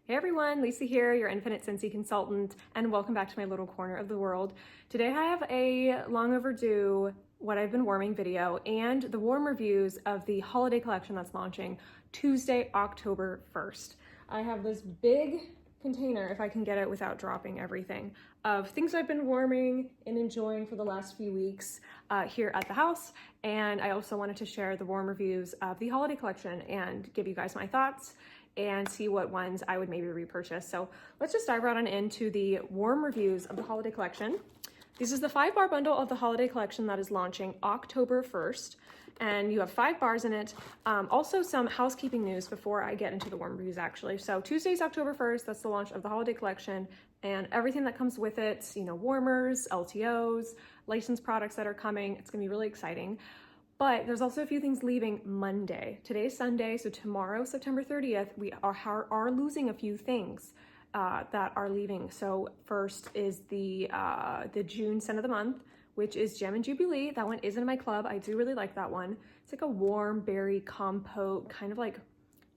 Hey everyone, Lisa here, your Independent Scentsy Consultant, and welcome back to my little corner of the world. Today I have a long overdue what I've been warming video and the warm reviews of the holiday collection that's launching Tuesday, October 1st. I have this big container, if I can get it without dropping everything, of things I've been warming and enjoying for the last few weeks here at the house. And I also wanted to share the warm reviews of the holiday collection and give you guys my thoughts and see what ones I would maybe repurchase. So let's just dive right on into the warm reviews of the holiday collection. This is the 5-bar bundle of the holiday collection that is launching October 1st. And you have 5 bars in it. Also some housekeeping news before I get into the warm reviews actually. So Tuesday's October 1st, that's the launch of the holiday collection and everything that comes with it, you know, warmers, LTOs, licensed products that are coming. It's gonna be really exciting. But there's also a few things leaving Monday. Today's Sunday, so tomorrow, September 30th, we are losing a few things that are leaving. So first is the June scent of the month, which is Gem and Jubilee. That one is in my club. I do really like that one. It's like a warm berry compote, kind of like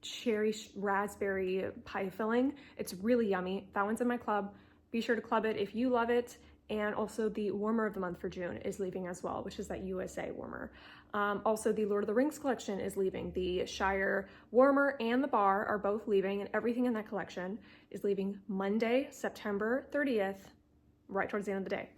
cherry raspberry pie filling. It's really yummy. That one's in my club. Be sure to club it if you love it. And also the warmer of the month for June is leaving as well, which is that USA warmer. Also the Lord of the Rings collection is leaving. The Shire warmer and the bar are both leaving, and everything in that collection is leaving Monday, September 30th, right towards the end of the day.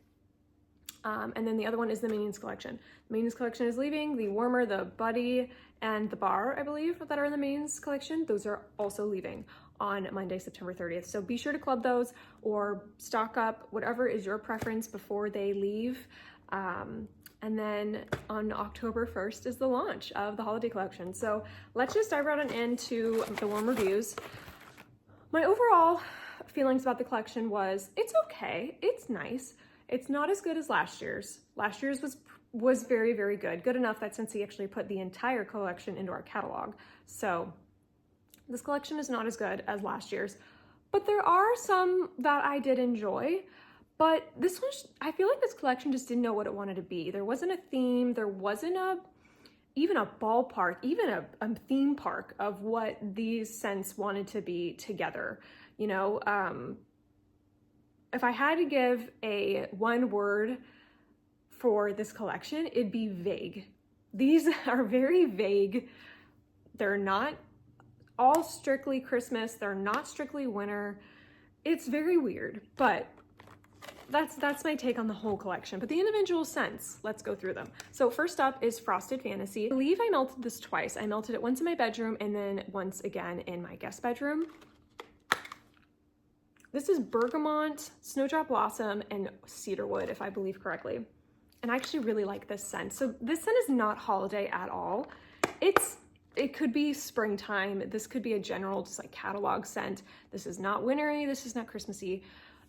And then the other one is the Minions collection. The Minions collection is leaving. The warmer, the buddy, and the bar, I believe, that are in the Minions collection, those are also leaving on Monday, September 30th. So be sure to club those or stock up, whatever is your preference before they leave. And then on October 1st is the launch of the holiday collection. So let's just dive right on into the warm reviews. My overall feelings about the collection was, it's okay, it's nice. It's not as good as last year's. Last year's was very, very good. Good enough that Scentsy actually put the entire collection into our catalog. So this collection is not as good as last year's, but there are some that I did enjoy. But this one, I feel like this collection just didn't know what it wanted to be. There wasn't a theme. There wasn't even a ballpark, even a theme park of what these scents wanted to be together. You know, if I had to give one word for this collection, it'd be vague. These are very vague. They're not all strictly Christmas. They're not strictly winter. It's very weird, but that's my take on the whole collection. But the individual scents, let's go through them. So first up is Frosted Fantasy. I believe I melted this twice. I melted it once in my bedroom and then once again in my guest bedroom. This is Bergamot, Snowdrop Blossom, and Cedarwood, if I believe correctly. And I actually really like this scent. So this scent is not holiday at all. It could be springtime. This could be a general just like catalog scent. This is not wintry. This is not Christmassy.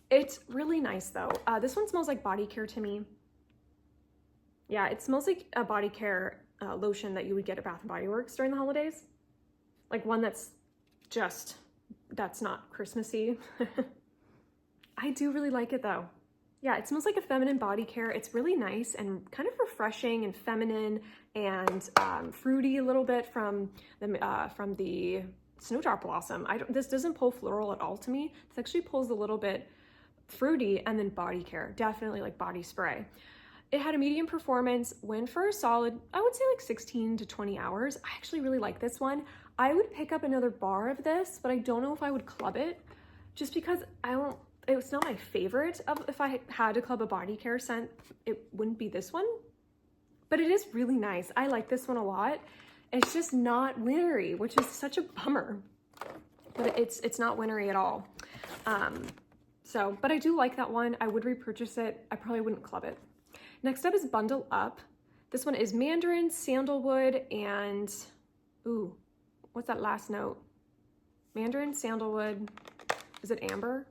It's really nice though. This one smells like body care to me. Yeah, it smells like a body care lotion that you would get at Bath & Body Works during the holidays. Like one that's not Christmassy. I do really like it though. Yeah, it smells like a feminine body care. It's really nice and kind of refreshing and feminine and fruity a little bit from the Snowdrop Blossom. This doesn't pull floral at all to me. This actually pulls a little bit fruity and then body care, definitely like body spray. It had a medium performance, went for a solid, I would say like 16 to 20 hours. I actually really like this one. I would pick up another bar of this, but I don't know if I would club it just because it's not my favorite. If I had to club a body care scent, it wouldn't be this one, but it is really nice. I like this one a lot. It's just not wintry, which is such a bummer, but it's not wintry at all. But I do like that one. I would repurchase it. I probably wouldn't club it. Next up is Bundle Up. This one is Mandarin, Sandalwood, and ooh, what's that last note? Mandarin, Sandalwood, is it amber?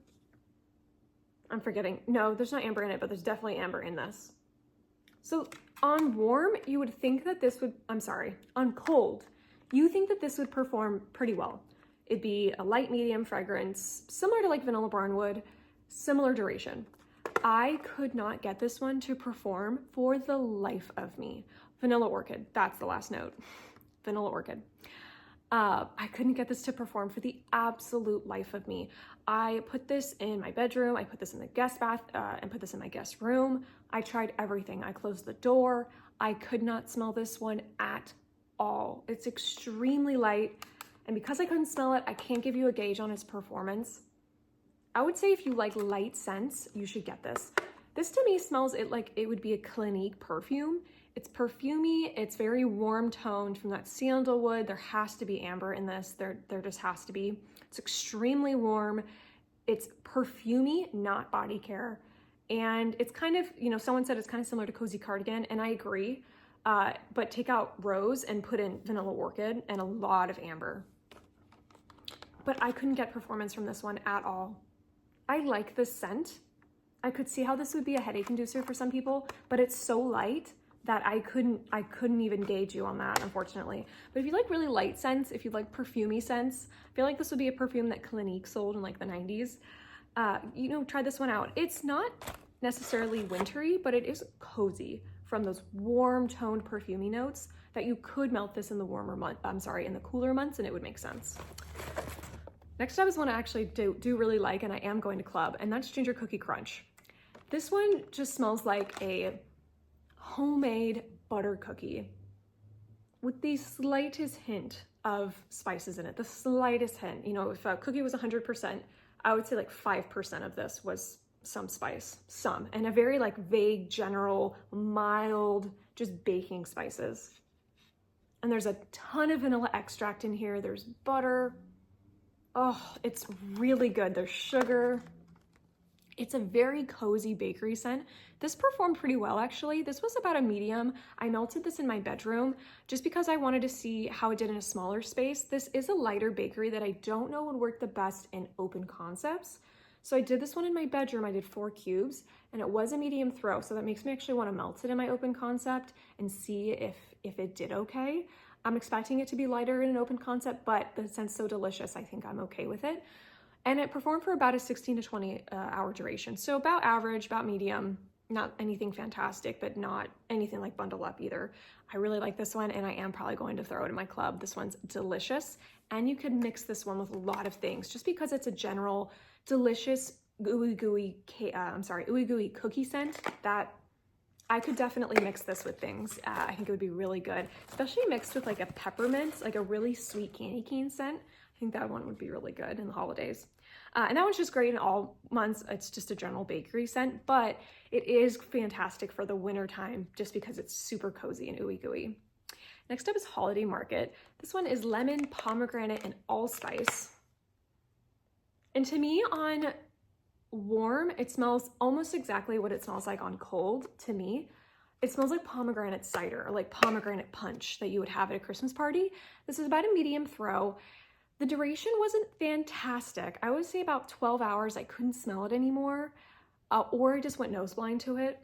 I'm forgetting. No, there's not amber in it, but there's definitely amber in this. So on warm, you would think that this would, on cold, you think that this would perform pretty well. It'd be a light medium fragrance, similar to like Vanilla Barnwood, similar duration. I could not get this one to perform for the life of me. Vanilla Orchid, that's the last note. Vanilla Orchid. I couldn't get this to perform for the absolute life of me. I put this in my bedroom, I put this in the guest bath, and put this in my guest room. I tried everything. I closed the door. I could not smell this one at all. It's extremely light, and because I couldn't smell it, I can't give you a gauge on its performance. I would say if you like light scents, you should get this. This to me smells like it would be a Clinique perfume. It's perfumey, it's very warm toned from that sandalwood. There has to be amber in this, there just has to be. It's extremely warm. It's perfumey, not body care. And it's kind of, you know, someone said it's kind of similar to Cozy Cardigan, and I agree. But take out rose and put in vanilla orchid and a lot of amber. But I couldn't get performance from this one at all. I like this scent. I could see how this would be a headache inducer for some people, but it's so light that I couldn't even gauge you on that, unfortunately. But if you like really light scents, if you like perfumey scents, I feel like this would be a perfume that Clinique sold in like the 90s. You know, try this one out. It's not necessarily wintry, but it is cozy from those warm toned perfumey notes that you could melt this in the in the cooler months, and it would make sense. Next up is one I actually do really like, and I am going to club, and that's Ginger Cookie Crunch. This one just smells like a homemade butter cookie with the slightest hint of spices in it, the slightest hint. You know, if a cookie was 100%, I would say like 5% of this was some spice, and a very like vague, general, mild, just baking spices. And there's a ton of vanilla extract in here. There's butter. Oh, it's really good. There's sugar. It's a very cozy bakery scent. This performed pretty well, actually. This was about a medium. I melted this in my bedroom just because I wanted to see how it did in a smaller space. This is a lighter bakery that I don't know would work the best in open concepts. So I did this one in my bedroom. I did 4 cubes, and it was a medium throw. So that makes me actually want to melt it in my open concept and see if it did okay. I'm expecting it to be lighter in an open concept, but the scent's so delicious, I think I'm okay with it. And it performed for about a 16 to 20 hour duration. So about average, about medium, not anything fantastic, but not anything like bundle up either. I really like this one, and I am probably going to throw it in my club. This one's delicious, and you can mix this one with a lot of things just because it's a general delicious ooey gooey cookie scent that I could definitely mix this with things. I think it would be really good, especially mixed with like a peppermint, like a really sweet candy cane scent. I think that one would be really good in the holidays. And that one's just great in all months. It's just a general bakery scent, but it is fantastic for the winter time just because it's super cozy and ooey gooey. Next up is Holiday Market. This one is lemon, pomegranate, and allspice. And to me, on warm, it smells almost exactly what it smells like on cold to me. It smells like pomegranate cider or like pomegranate punch that you would have at a Christmas party. This is about a medium throw. The duration wasn't fantastic. I would say about 12 hours. I couldn't smell it anymore, or I just went nose blind to it.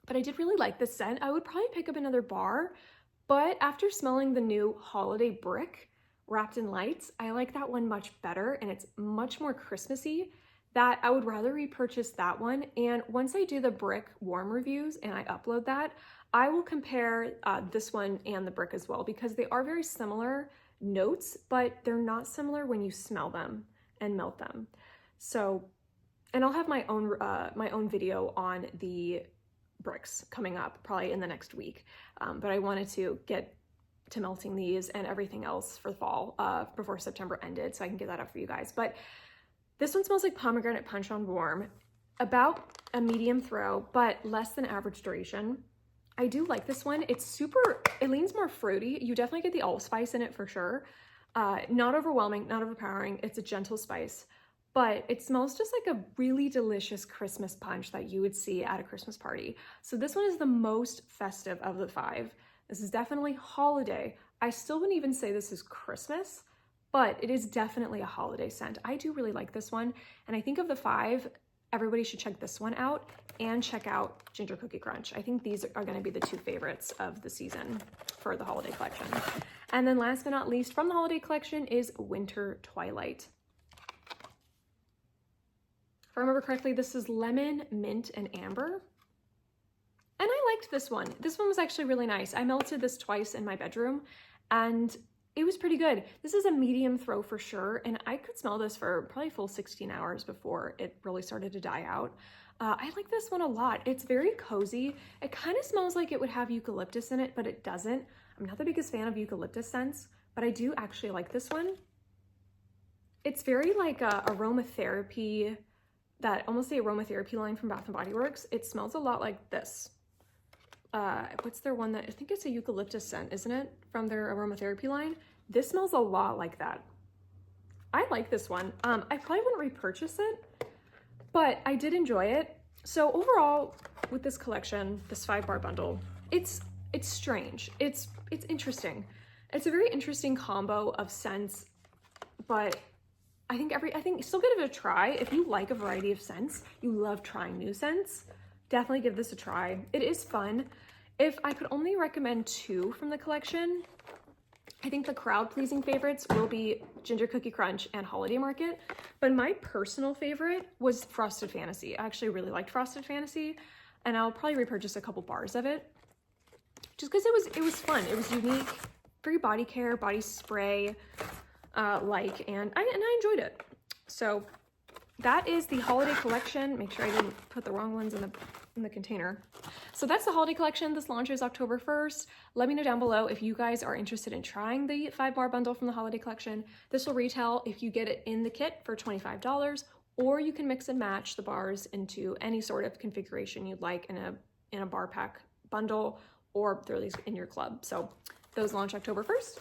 But I did really like this scent. I would probably pick up another bar, but after smelling the new Holiday Brick wrapped in lights, I like that one much better, and it's much more Christmassy. That I would rather repurchase that one. And once I do the Brick warm reviews and I upload that, I will compare this one and the Brick as well, because they are very similar notes, but they're not similar when you smell them and melt them. So, and I'll have my own video on the bricks coming up probably in the next week. But I wanted to get to melting these and everything else for the fall before September ended, so I can get that up for you guys. But this one smells like pomegranate punch on warm, about a medium throw, but less than average duration. I do like this one. It leans more fruity. You definitely get the allspice in it for sure. Not overwhelming, not overpowering. It's a gentle spice, but it smells just like a really delicious Christmas punch that you would see at a Christmas party. So this one is the most festive of the 5. This is definitely holiday. I still wouldn't even say this is Christmas, but it is definitely a holiday scent. I do really like this one. And I think of the 5, everybody should check this one out and check out Ginger Cookie Crunch. I think these are gonna be the 2 favorites of the season for the holiday collection. And then last but not least from the holiday collection is Winter Twilight. If I remember correctly, this is lemon, mint, and amber. And I liked this one. This one was actually really nice. I melted this twice in my bedroom, and it was pretty good. This is a medium throw for sure, and I could smell this for probably a full 16 hours before it really started to die out. I like this one a lot. It's very cozy. It kind of smells like it would have eucalyptus in it, but it doesn't. I'm not the biggest fan of eucalyptus scents, but I do actually like this one. It's very like aromatherapy, that almost the aromatherapy line from Bath & Body Works. It smells a lot like this. What's their one that, I think it's a eucalyptus scent, isn't it? From their aromatherapy line. This smells a lot like that. I like this one. I probably wouldn't repurchase it, but I did enjoy it. So overall, with this collection, this 5-bar bundle, it's strange. It's interesting. It's a very interesting combo of scents, but I think still give it a try. If you like a variety of scents, you love trying new scents, definitely give this a try. It is fun. If I could only recommend 2 from the collection, I think the crowd-pleasing favorites will be Ginger Cookie Crunch and Holiday Market, but my personal favorite was Frosted Fantasy. I actually really liked Frosted Fantasy, and I'll probably repurchase a couple bars of it, just because it was fun. It was unique, very body care, body spray, and I enjoyed it. So that is the holiday collection. Make sure I didn't put the wrong ones in the container. So that's the holiday collection. This launches October 1st. Let me know down below if you guys are interested in trying the 5-bar bundle from the holiday collection. This will retail, if you get it in the kit, for $25, or you can mix and match the bars into any sort of configuration you'd like in a bar pack bundle, or throw these in your club. So those launch October 1st.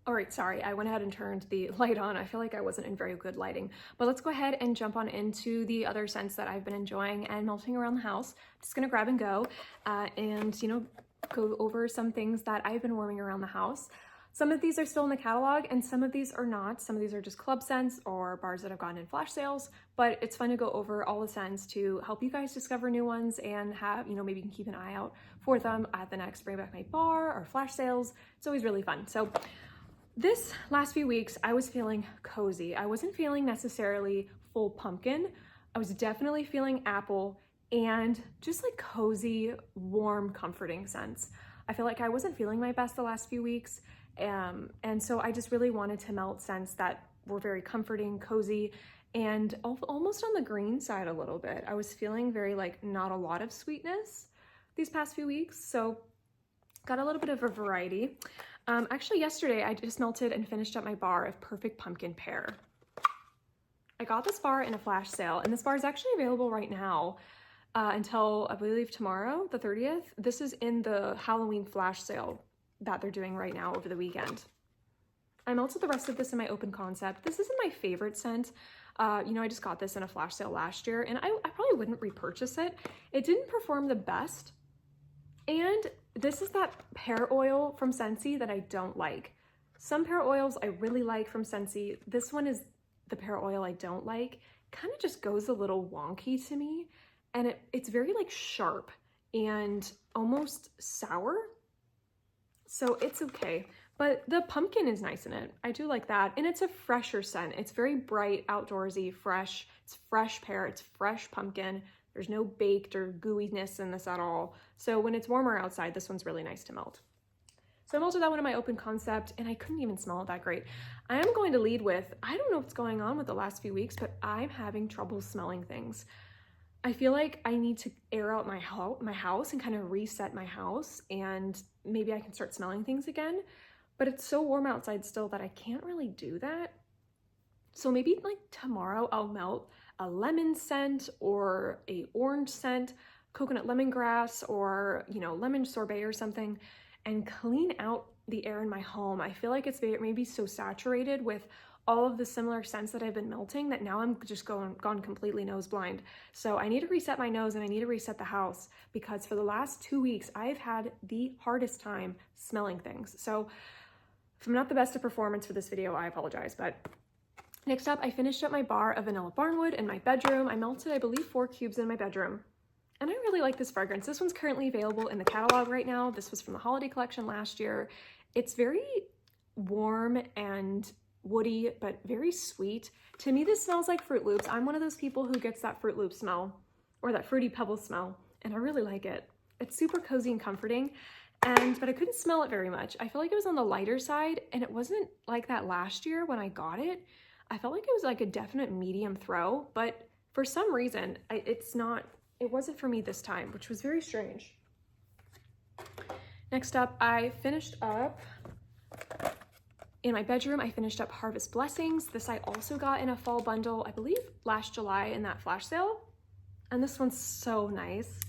All right, sorry, I went ahead and turned the light on. I feel like I wasn't in very good lighting, but let's go ahead and jump on into the other scents that I've been enjoying and melting around the house. I'm just gonna grab and go and, go over some things that I've been warming around the house. Some of these are still in the catalog and some of these are not. Some of these are just club scents or bars that have gone in flash sales, but it's fun to go over all the scents to help you guys discover new ones and have, maybe you can keep an eye out for them at the next Bring Back My Bar or flash sales. It's always really fun. So this last few weeks, I was feeling cozy. I wasn't feeling necessarily full pumpkin. I was definitely feeling apple and just like cozy, warm, comforting scents. I feel like I wasn't feeling my best the last few weeks. And so I just really wanted to melt scents that were very comforting, cozy, and almost on the green side a little bit. I was feeling very like not a lot of sweetness these past few weeks. So got a little bit of a variety. Actually, yesterday I just melted and finished up my bar of Perfect Pumpkin Pear. I got this bar in a flash sale, and this bar is actually available right now until I believe tomorrow, the 30th. This is in the Halloween flash sale that they're doing right now over the weekend. I melted the rest of this in my open concept. This isn't my favorite scent. I just got this in a flash sale last year, and I probably wouldn't repurchase it. It didn't perform the best, and this is that pear oil from Scentsy that I don't like. Some pear oils I really like from Scentsy. This one is the pear oil I don't like. Kind of just goes a little wonky to me, and it's very like sharp and almost sour. So it's okay, but the pumpkin is nice in it. I do like that, and it's a fresher scent. It's very bright, outdoorsy, fresh. It's fresh pear, it's fresh pumpkin. There's no baked or gooiness in this at all. So when it's warmer outside, this one's really nice to melt. So I melted that one in my open concept, and I couldn't even smell it that great. I am going to lead with, I don't know what's going on with the last few weeks, but I'm having trouble smelling things. I feel like I need to air out my house and kind of reset my house, and maybe I can start smelling things again. But it's so warm outside still that I can't really do that. So maybe like tomorrow I'll melt a lemon scent or a orange scent, coconut lemongrass, or lemon sorbet or something, and clean out the air in my home. I feel like it's maybe so saturated with all of the similar scents that I've been melting that now I'm just gone completely nose blind. So I need to reset my nose, and I need to reset the house, because for the last 2 weeks I've had the hardest time smelling things. So if I'm not the best at performance for this video, I apologize. But next up, I finished up my bar of Vanilla Barnwood in my bedroom. I melted, I believe, 4 cubes in my bedroom. And I really like this fragrance. This one's currently available in the catalog right now. This was from the holiday collection last year. It's very warm and woody, but very sweet. To me, this smells like Fruit Loops. I'm one of those people who gets that Fruit Loop smell, or that Fruity Pebble smell, and I really like it. It's super cozy and comforting. but I couldn't smell it very much. I feel like it was on the lighter side, and it wasn't like that last year when I got it. I felt like it was like a definite medium throw, but for some reason, it wasn't for me this time, which was very strange. Next up, I finished up in my bedroom. I finished up Harvest Blessings. This I also got in a fall bundle, I believe last July in that flash sale. And this one's so nice.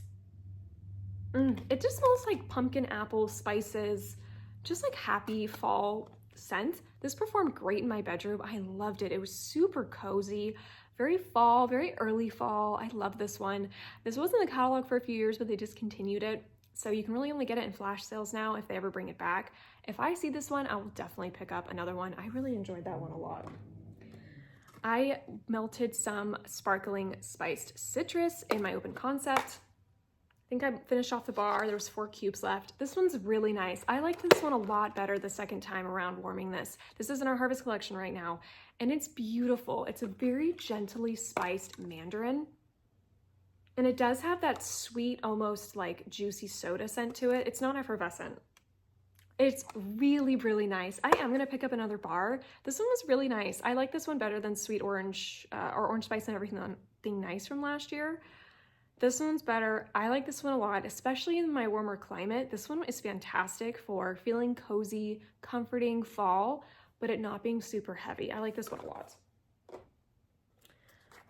It just smells like pumpkin, apple, spices, just like happy fall scent. This performed great in my bedroom. I loved it. It was super cozy, very fall, very early fall. I love this one. This was in the catalog for a few years, but they discontinued it. So you can really only get it in flash sales now if they ever bring it back. If I see this one, I will definitely pick up another one. I really enjoyed that one a lot. I melted some sparkling spiced citrus in my open concept. I think I finished off the bar. There was 4 cubes left. This one's really nice. I liked this one a lot better the second time around warming this. This is in our Harvest collection right now, and it's beautiful. It's a very gently spiced mandarin, and it does have that sweet, almost like juicy soda scent to it. It's not effervescent. It's really, really nice. I am gonna pick up another bar. This one was really nice. I like this one better than Sweet Orange or Orange Spice and Everything Nice from last year. This one's better. I like this one a lot, especially in my warmer climate. This one is fantastic for feeling cozy, comforting fall, but it not being super heavy. I like this one a lot.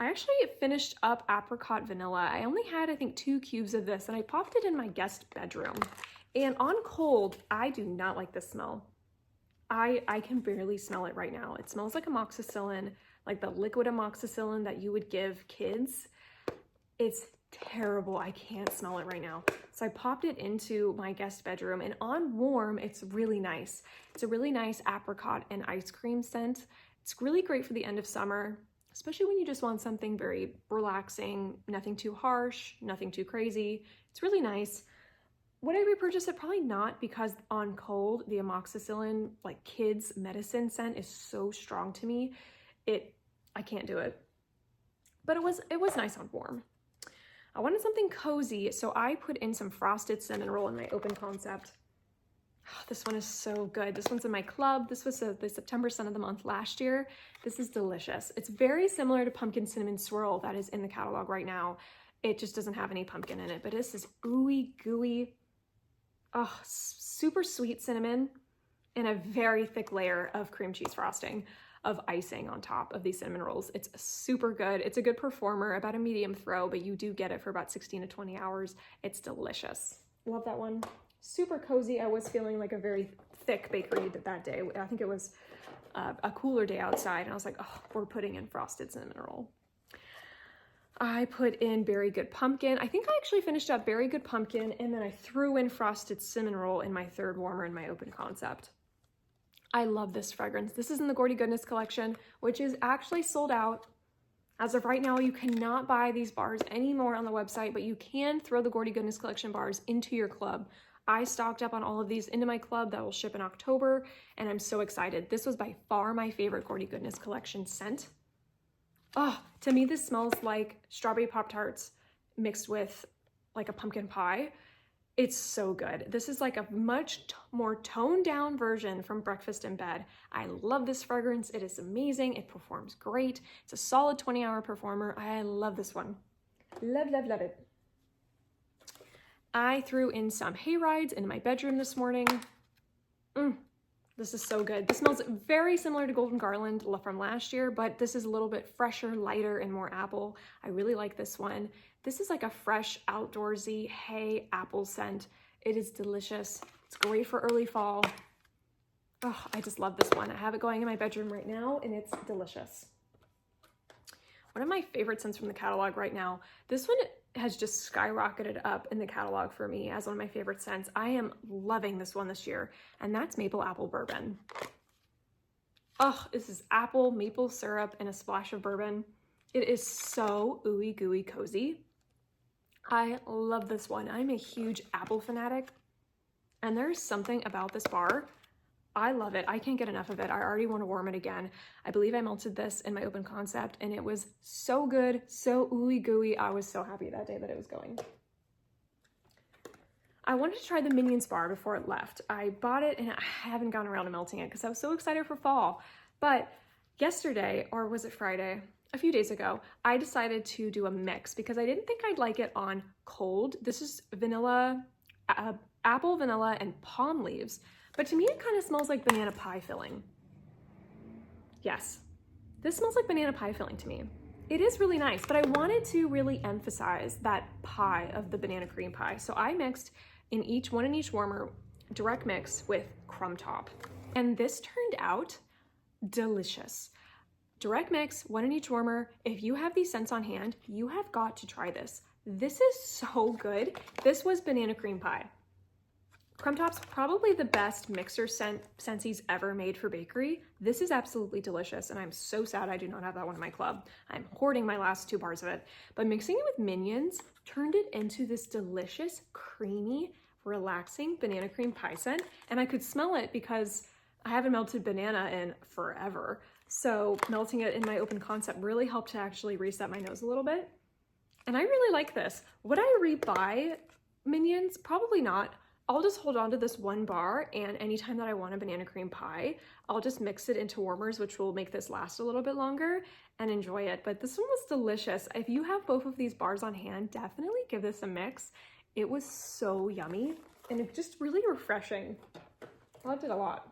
I actually finished up Apricot Vanilla. I only had, I think, 2 cubes of this, and I popped it in my guest bedroom. And on cold, I do not like this smell. I can barely smell it right now. It smells like amoxicillin, like the liquid amoxicillin that you would give kids. It's terrible. I can't smell it right now. So I popped it into my guest bedroom, and on warm, it's really nice. It's a really nice apricot and ice cream scent. It's really great for the end of summer, especially when you just want something very relaxing, nothing too harsh, nothing too crazy. It's really nice. Would I repurchase it? Probably not, because on cold, the amoxicillin, like kids medicine scent is so strong to me. I can't do it. But it was nice on warm. I wanted something cozy, so I put in some frosted cinnamon roll in my open concept. Oh, this one is so good. This one's in my club. This was the September Scent of the Month last year. This is delicious. It's very similar to Pumpkin Cinnamon Swirl that is in the catalog right now. It just doesn't have any pumpkin in it, but this is ooey gooey, oh, super sweet cinnamon and a very thick layer of cream cheese frosting of icing on top of these cinnamon rolls. It's super good. It's a good performer, about a medium throw, but you do get it for about 16 to 20 hours. It's delicious. Love that one. Super cozy. I was feeling like a very thick bakery that day. I think it was a cooler day outside, and I was like, oh, we're putting in frosted cinnamon roll. I put in Berry Good Pumpkin. I think I actually finished up Berry Good Pumpkin, and then I threw in frosted cinnamon roll in my third warmer in my open concept. I love this fragrance. This is in the Gordy Goodness collection, which is actually sold out. As of right now, you cannot buy these bars anymore on the website, but you can throw the Gordy Goodness collection bars into your club. I stocked up on all of these into my club that will ship in October, and I'm so excited. This was by far my favorite Gordy Goodness collection scent. Oh, to me, this smells like strawberry Pop-Tarts mixed with like a pumpkin pie. It's so good. This is like a much more toned down version from Breakfast in Bed. I love this fragrance. It is amazing. It performs great. It's a solid 20-hour performer. I love this one. Love, love, love it. I threw in some hay rides in my bedroom this morning. This is so good. This smells very similar to Golden Garland from last year, but this is a little bit fresher, lighter, and more apple. I really like this one. This is like a fresh, outdoorsy hay apple scent. It is delicious. It's great for early fall. Oh, I just love this one. I have it going in my bedroom right now, and it's delicious. One of my favorite scents from the catalog right now. This one has just skyrocketed up in the catalog for me as one of my favorite scents. I am loving this one this year, and that's Maple Apple Bourbon. Oh, this is apple, maple syrup, and a splash of bourbon. It is so ooey gooey cozy. I love this one. I'm a huge apple fanatic, and there's something about this bar. I love it. I can't get enough of it. I already want to warm it again. I believe I melted this in my open concept, and it was so good, so ooey gooey. I was so happy that day that it was going. I wanted to try the Minions bar before it left. I bought it and I haven't gotten around to melting it because I was so excited for fall. But yesterday, or was it Friday? A few days ago, I decided to do a mix because I didn't think I'd like it on cold. This is vanilla, apple, vanilla, and palm leaves. But to me, it kind of smells like banana pie filling. Yes, this smells like banana pie filling to me. It is really nice, but I wanted to really emphasize that pie of the banana cream pie. So I mixed one in each warmer, direct mix with crumb top. And this turned out delicious. Direct mix, one in each warmer. If you have these scents on hand, you have got to try this. This is so good. This was banana cream pie. Crumb Top's probably the best mixer Scentsy's ever made for bakery. This is absolutely delicious, and I'm so sad I do not have that one in my club. I'm hoarding my last 2 bars of it. But mixing it with Minions turned it into this delicious, creamy, relaxing banana cream pie scent, and I could smell it because I haven't melted banana in forever. So melting it in my open concept really helped to actually reset my nose a little bit. And I really like this. Would I rebuy Minions? Probably not. I'll just hold on to this 1 bar, and anytime that I want a banana cream pie, I'll just mix it into warmers, which will make this last a little bit longer, and enjoy it. But this one was delicious. If you have both of these bars on hand, definitely give this a mix. It was so yummy, and it's just really refreshing. I loved it a lot.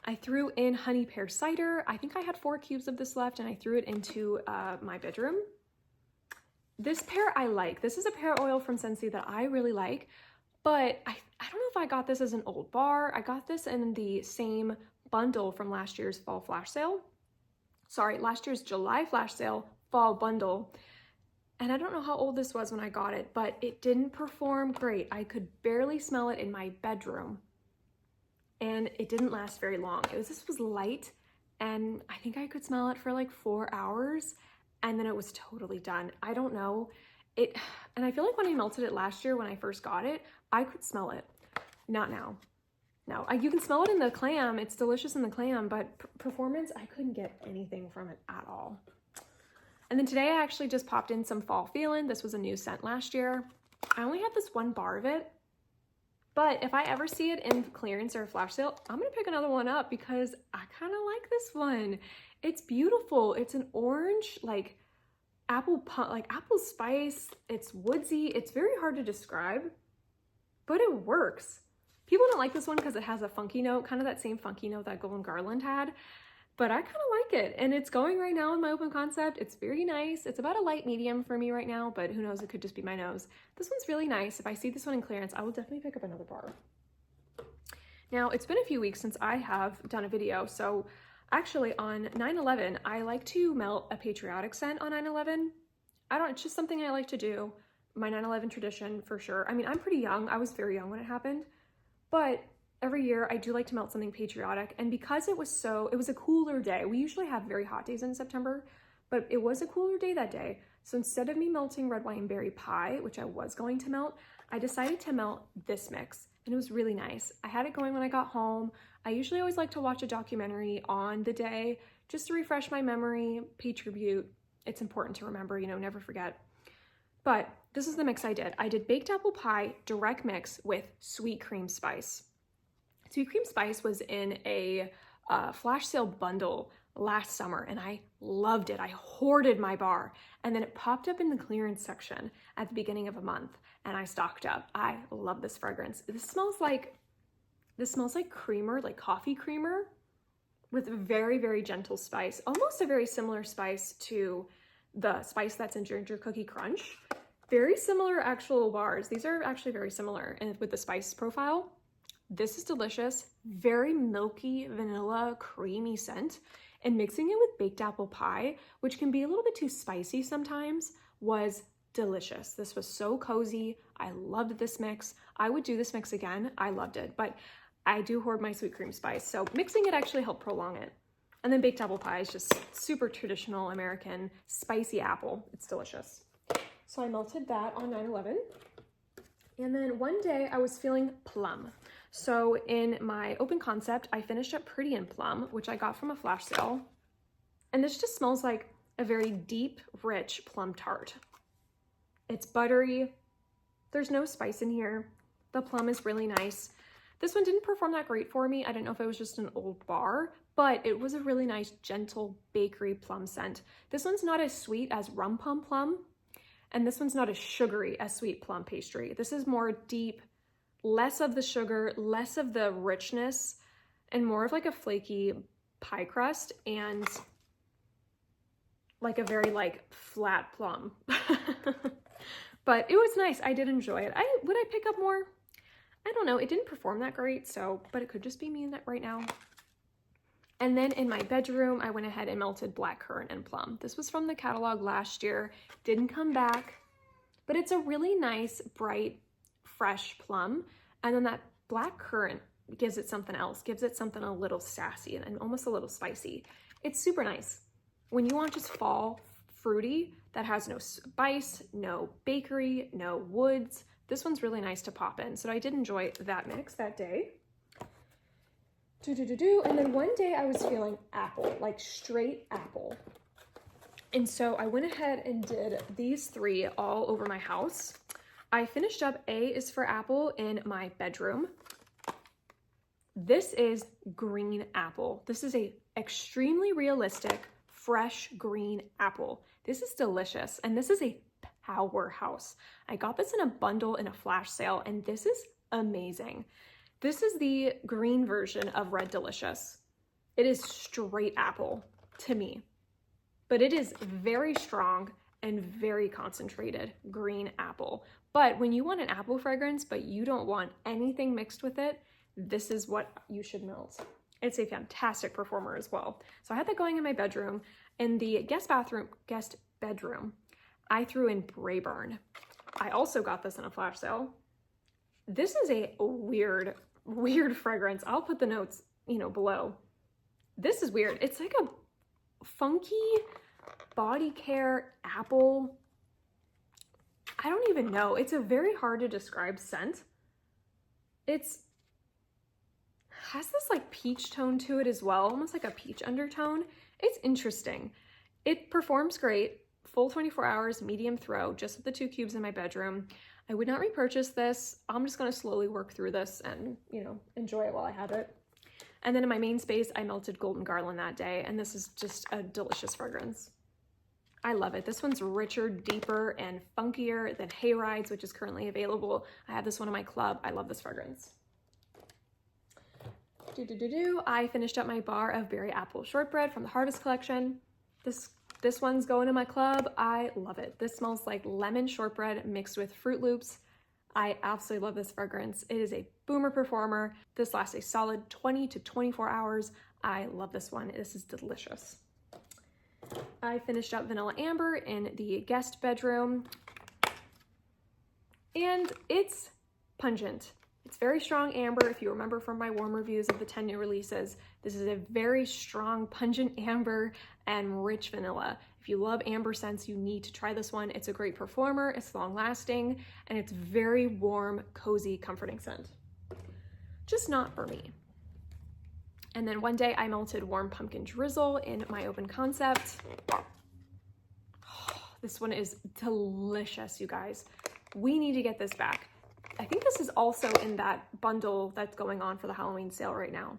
I threw in honey pear cider. I think I had 4 cubes of this left, and I threw it into my bedroom. This pear I like. This is a pear oil from Scentsy that I really like. But I don't know if I got this as an old bar. I got this in the same bundle from last year's fall flash sale. Sorry, last year's July flash sale fall bundle. And I don't know how old this was when I got it, but it didn't perform great. I could barely smell it in my bedroom. And it didn't last very long. This was light, and I think I could smell it for like 4 hours, and then it was totally done. I don't know. And I feel like when I melted it last year when I first got it, I could smell it. Not now. No, you can smell it in the clam. It's delicious in the clam, but performance, I couldn't get anything from it at all. And then today I actually just popped in some Fall Feelin'. This was a new scent last year. I only had this 1 bar of it, but if I ever see it in clearance or a flash sale, I'm gonna pick another one up because I kind of like this one. It's beautiful. It's an orange, like apple spice. It's woodsy. It's very hard to describe, but it works. People don't like this one because it has a funky note, kind of that same funky note that Golden Garland had, but I kind of like it, and it's going right now in my open concept. It's very nice. It's about a light medium for me right now, but who knows, it could just be my nose. This one's really nice. If I see this one in clearance, I will definitely pick up another bar. Now, it's been a few weeks since I have done a video, so actually on 9/11, I like to melt a patriotic scent on 9/11. It's just something I like to do. My 9/11 tradition for sure. I mean, I'm pretty young. I was very young when it happened, but every year I do like to melt something patriotic. And because it was a cooler day. We usually have very hot days in September, but it was a cooler day that day. So instead of me melting red wine berry pie, which I was going to melt, I decided to melt this mix, and it was really nice. I had it going when I got home. I usually always like to watch a documentary on the day just to refresh my memory, pay tribute. It's important to remember, never forget. But this is the mix I did. I did baked apple pie direct mix with sweet cream spice. Sweet cream spice was in a flash sale bundle last summer, and I loved it. I hoarded my bar, and then it popped up in the clearance section at the beginning of a month, and I stocked up. I love this fragrance. This smells like creamer, like coffee creamer, with very, very gentle spice, almost a very similar spice to the spice that's in Ginger Cookie Crunch. Very similar actual bars. These are actually very similar and with the spice profile. This is delicious, very milky, vanilla, creamy scent. And mixing it with baked apple pie, which can be a little bit too spicy sometimes, was delicious. This was so cozy. I loved this mix. I would do this mix again. I loved it, but I do hoard my sweet cream spice, so mixing it actually helped prolong it. And then baked apple pie is just super traditional American spicy apple. It's delicious. So I melted that on 9/11. And then one day I was feeling plum. So in my open concept, I finished up Pretty in Plum, which I got from a flash sale. And this just smells like a very deep, rich plum tart. It's buttery. There's no spice in here. The plum is really nice. This one didn't perform that great for me. I don't know if it was just an old bar, but it was a really nice, gentle bakery plum scent. This one's not as sweet as rum pum plum, and this one's not as sugary as sweet plum pastry. This is more deep, less of the sugar, less of the richness, and more of like a flaky pie crust and like a very like flat plum. But it was nice. I did enjoy it. Would I pick up more? I don't know. It didn't perform that great, so, but it could just be me in that right now. And then in my bedroom, I went ahead and melted blackcurrant and plum. This was from the catalog last year. Didn't come back, but it's a really nice, bright, fresh plum. And then that blackcurrant gives it something else, gives it something a little sassy and almost a little spicy. It's super nice. When you want just fall fruity that has no spice, no bakery, no woods, this one's really nice to pop in. So I did enjoy that mix that day. And then one day I was feeling apple, like straight apple. And so I went ahead and did these three all over my house. I finished up A is for apple in my bedroom. This is green apple. This is a extremely realistic, fresh green apple. This is delicious, and this is a powerhouse. I got this in a bundle in a flash sale, and this is amazing. This is the green version of Red Delicious. It is straight apple to me, but it is very strong and very concentrated green apple. But when you want an apple fragrance, but you don't want anything mixed with it, this is what you should melt. It's a fantastic performer as well. So I had that going in my bedroom. In the guest bedroom, I threw in Brayburn. I also got this in a flash sale. This is a weird fragrance. I'll put the notes, below. This is weird. It's like a funky body care apple. I don't even know. It's a very hard to describe scent. It's has this like peach tone to it as well, almost like a peach undertone. It's interesting. It performs great. Full 24 hours, medium throw, just with the 2 cubes in my bedroom. I would not repurchase this. I'm just gonna slowly work through this and, enjoy it while I have it. And then in my main space, I melted Golden Garland that day, and this is just a delicious fragrance. I love it. This one's richer, deeper, and funkier than Hayrides, which is currently available. I have this one in my club. I love this fragrance. I finished up my bar of berry apple shortbread from the Harvest collection. This one's going in my club. I love it. This smells like lemon shortbread mixed with Fruit Loops. I absolutely love this fragrance. It is a boomer performer. This lasts a solid 20 to 24 hours. I love this one. This is delicious. I finished up Vanilla Amber in the guest bedroom, and it's pungent. It's very strong amber. If you remember from my warm reviews of the 10 new releases, this is a very strong, pungent amber and rich vanilla. If you love amber scents, you need to try this one. It's a great performer, it's long lasting, and it's very warm, cozy, comforting scent. Just not for me. And then one day I melted Warm Pumpkin Drizzle in my open concept. This one is delicious, you guys. We need to get this back. I think this is also in that bundle that's going on for the Halloween sale right now.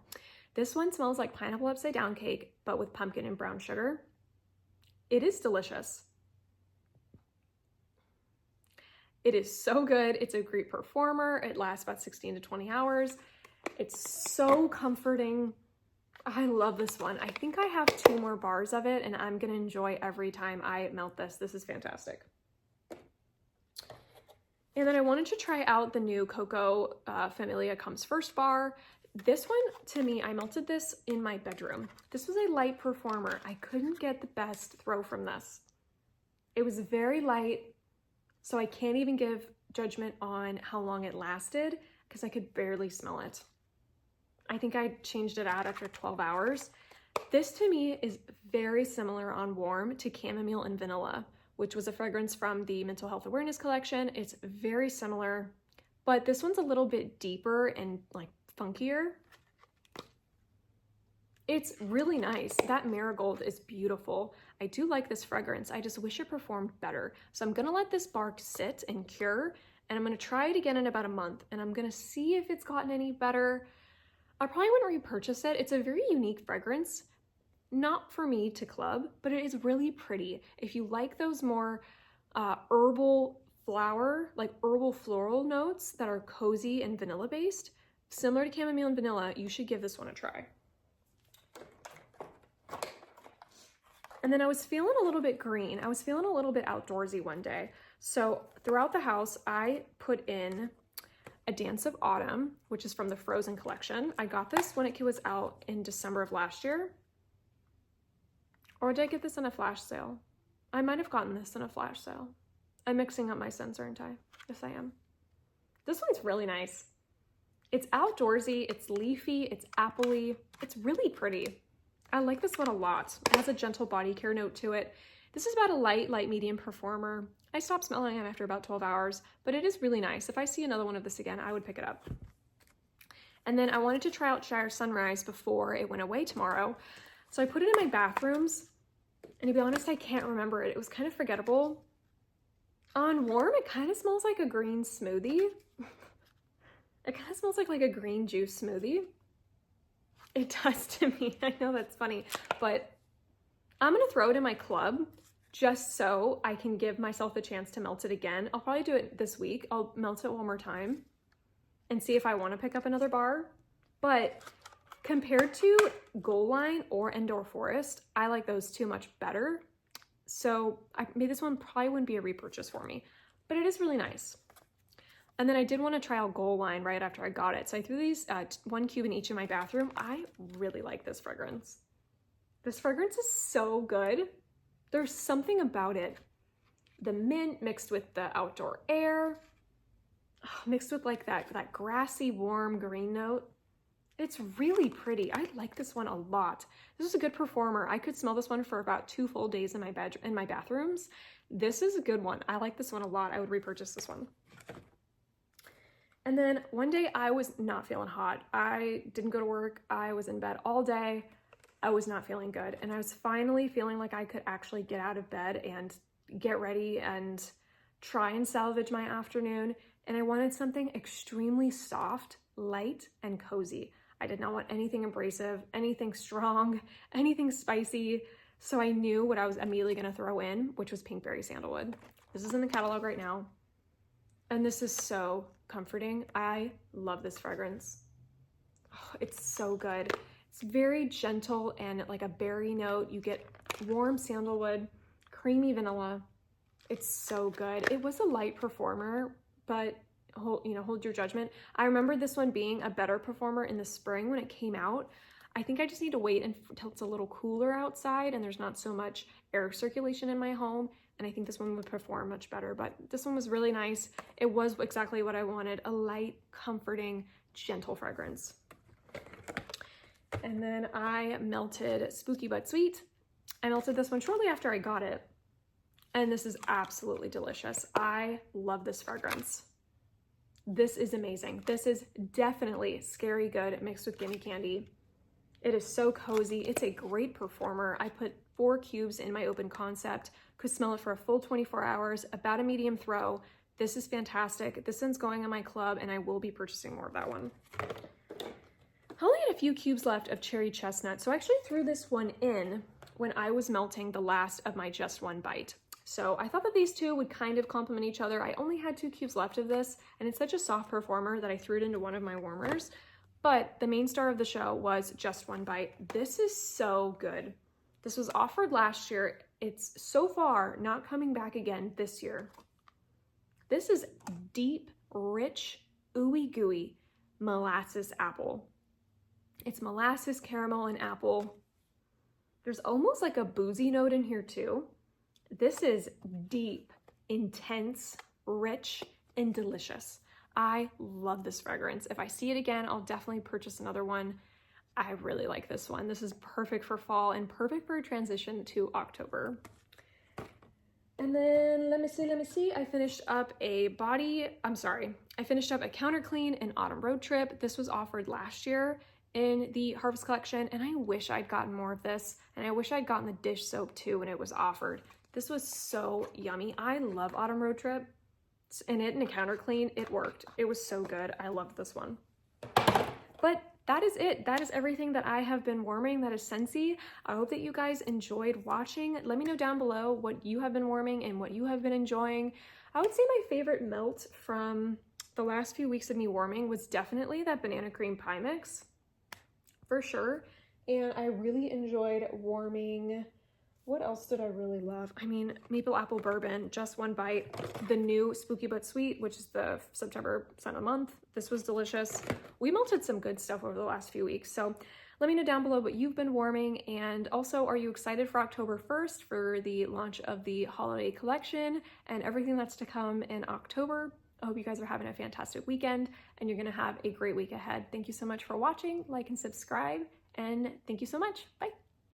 This one smells like pineapple upside down cake, but with pumpkin and brown sugar. It is delicious. It is so good. It's a great performer. It lasts about 16 to 20 hours. It's so comforting. I love this one. I think I have 2 more bars of it, and I'm gonna enjoy every time I melt this. This is fantastic. And then I wanted to try out the new Coco Familia Comes First bar. This one, to me, I melted this in my bedroom. This was a light performer. I couldn't get the best throw from this. It was very light, so I can't even give judgment on how long it lasted because I could barely smell it. I think I changed it out after 12 hours. This to me is very similar on warm to Chamomile and Vanilla, which was a fragrance from the Mental Health Awareness collection. It's very similar, but this one's a little bit deeper and like funkier. It's really nice. That marigold is beautiful. I do like this fragrance. I just wish it performed better. So I'm gonna let this bar sit and cure, and I'm gonna try it again in about a month, and I'm gonna see if it's gotten any better. I probably wouldn't repurchase it. It's a very unique fragrance. Not for me to club, but it is really pretty. If you like those more herbal flower, like herbal floral notes that are cozy and vanilla based, similar to chamomile and vanilla, you should give this one a try. And then I was feeling a little bit green. I was feeling a little bit outdoorsy one day. So throughout the house, I put in a Dance of Autumn, which is from the Frozen collection. I got this when it was out in December of last year. Or did I get this in a flash sale? I might have gotten this in a flash sale. I'm mixing up my scents, aren't I? Yes, I am. This one's really nice. It's outdoorsy, it's leafy, it's appley. It's really pretty. I like this one a lot. It has a gentle body care note to it. This is about a light medium performer. I stopped smelling it after about 12 hours, but it is really nice. If I see another one of this again, I would pick it up. And then I wanted to try out Shire Sunrise before it went away tomorrow. So I put it in my bathrooms, and to be honest, I can't remember it. It was kind of forgettable. On warm, it kind of smells like a green smoothie. It kind of smells like a green juice smoothie. It does to me. I know that's funny, but I'm gonna throw it in my club just so I can give myself the chance to melt it again. I'll probably do it this week. I'll melt it one more time and see if I want to pick up another bar. But compared to Gold Line or Indoor Forest, I like those two much better. So maybe this one probably wouldn't be a repurchase for me, but it is really nice. And then I did want to try out Gold Line right after I got it. So I threw these 1 cube in each of my bathroom. I really like this fragrance. This fragrance is so good. There's something about it. The mint mixed with the outdoor air, mixed with like that grassy, warm green note. It's really pretty. I like this one a lot. This is a good performer. I could smell this one for about 2 full days in my bathrooms. This is a good one. I like this one a lot. I would repurchase this one. And then one day I was not feeling hot. I didn't go to work. I was in bed all day. I was not feeling good. And I was finally feeling like I could actually get out of bed and get ready and try and salvage my afternoon. And I wanted something extremely soft, light, and cozy. I did not want anything abrasive, anything strong, anything spicy. So I knew what I was immediately gonna throw in, which was Pinkberry Sandalwood. This is in the catalog right now. And this is so comforting. I love this fragrance. Oh, it's so good. It's very gentle and like a berry note. You get warm sandalwood, creamy vanilla. It's so good. It was a light performer, but hold your judgment. I remember this one being a better performer in the spring when it came out. I think I just need to wait until it's a little cooler outside and there's not so much air circulation in my home. And I think this one would perform much better, but this one was really nice. It was exactly what I wanted, a light, comforting, gentle fragrance. And then I melted Spooky But Sweet. I melted this one shortly after I got it. And this is absolutely delicious. I love this fragrance. This is amazing. This is definitely Scary Good mixed with Gimme Candy. It is so cozy. It's a great performer. I put 4 cubes in my open concept, could smell it for a full 24 hours, about a medium throw. This is fantastic. This one's going in my club and I will be purchasing more of that one. I only had a few cubes left of Cherry Chestnut, so I actually threw this one in when I was melting the last of my Just One Bite. So I thought that these two would kind of complement each other. I only had 2 cubes left of this, and it's such a soft performer that I threw it into one of my warmers. But the main star of the show was Just One Bite. This is so good. This was offered last year. It's so far not coming back again this year. This is deep, rich, ooey gooey molasses apple. It's molasses, caramel, and apple. There's almost like a boozy note in here too. This is deep, intense, rich, and delicious. I love this fragrance. If I see it again, I'll definitely purchase another one. I really like this one. This is perfect for fall and perfect for a transition to October. And then let me see. I finished up a counter clean in Autumn Road Trip. This was offered last year in the Harvest collection, and I wish I'd gotten more of this, and I wish I'd gotten the dish soap too when it was offered. This was so yummy. I love Autumn Road Trip. in it and a counter clean, it worked. It was so good. I loved this one. But that is it. That is everything that I have been warming. That is Scentsy. I hope that you guys enjoyed watching. Let me know down below what you have been warming and what you have been enjoying. I would say my favorite melt from the last few weeks of me warming was definitely that banana cream pie mix, for sure. And I really enjoyed warming. What else did I really love? I mean, maple apple bourbon, just one bite. The new Spooky But Sweet, which is the September scent of the month. This was delicious. We melted some good stuff over the last few weeks. So let me know down below what you've been warming. And also, are you excited for October 1st for the launch of the holiday collection and everything that's to come in October? I hope you guys are having a fantastic weekend and you're gonna have a great week ahead. Thank you so much for watching. Like and subscribe, and thank you so much. Bye.